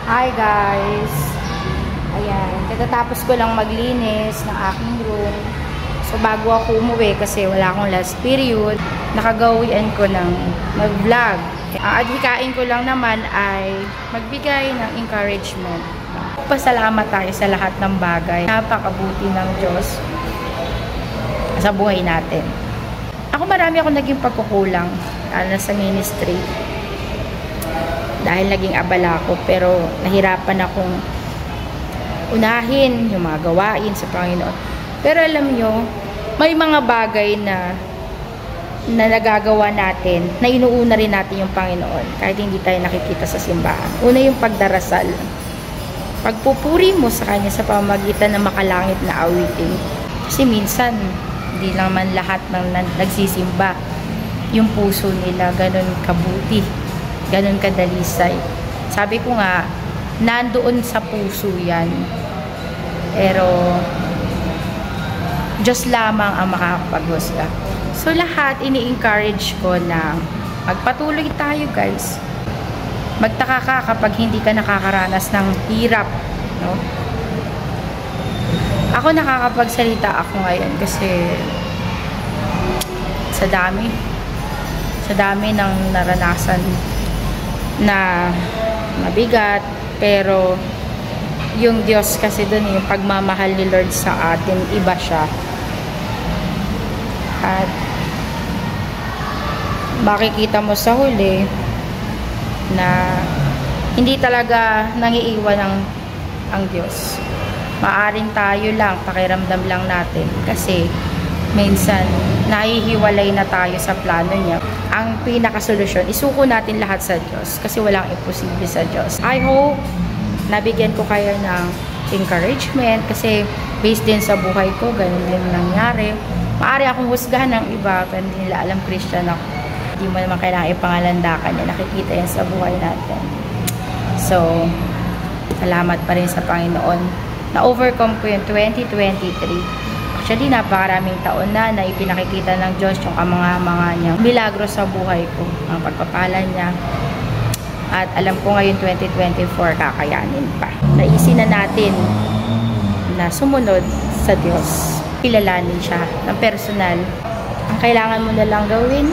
Hi guys! Ayan, katatapos ko lang maglinis ng aking room. So bago ako umuwi kasi wala akong last period, nakagawian ko ng mag-vlog. Ang adhikain ko lang naman ay magbigay ng encouragement. Pasalamat tayo sa lahat ng bagay. Napakabuti ng Diyos sa buhay natin. Marami ako naging pagkukulang sa ministry. Dahil naging abala ako, pero nahirapan akong unahin yung mga gawain sa Panginoon. Pero alam nyo, may mga bagay na nagagawa natin, na inuuna rin natin yung Panginoon, kahit hindi tayo nakikita sa simbahan. Una yung pagdarasal. Pagpupuri mo sa Kanya sa pamamagitan ng makalangit na awitin. Kasi minsan, hindi naman lahat ng nagsisimba, yung puso nila ganun kabuti. Ganun kadalisay. Sabi ko nga, nandoon sa puso yan. Pero, Diyos lamang ang makakapaghusga. So, lahat, ini-encourage ko na magpatuloy tayo, guys. Magtaka ka kapag hindi ka nakakaranas ng hirap. No? Ako nakakapagsalita ako ngayon kasi sa dami ng naranasan na mabigat, pero yung Diyos kasi dun, yung pagmamahal ni Lord sa atin, iba siya. At makikita mo sa huli na hindi talaga nangiiwan ang Diyos. Maaring tayo lang, pakiramdam lang natin kasi minsan nahihiwalay na tayo sa plano niya. Ang pinakasolusyon, isuko natin lahat sa Diyos kasi walang imposible sa Diyos. I hope nabigyan ko kayo ng encouragement kasi based din sa buhay ko, ganun din nangyari. Maaari akong husgahan ng iba pero hindi nila alam Christian ako. Hindi mo naman kailangan ipangalandakan niya. Nakikita yan sa buhay natin. So, salamat pa rin sa Panginoon. Na-overcome ko yung 2023. Actually, napakaraming taon na ipinakikita ng Diyos yung mga niya. Milagro sa buhay ko, ang pagpapala niya. At alam ko ngayon 2024, kakayanin pa. Naisin na natin na sumunod sa Diyos. Kilalanin siya ng personal. Ang kailangan mo na lang gawin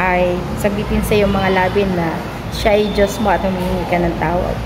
ay sabitin sa iyong mga labin na siya ay Diyos mo at humingi ka ng tawad.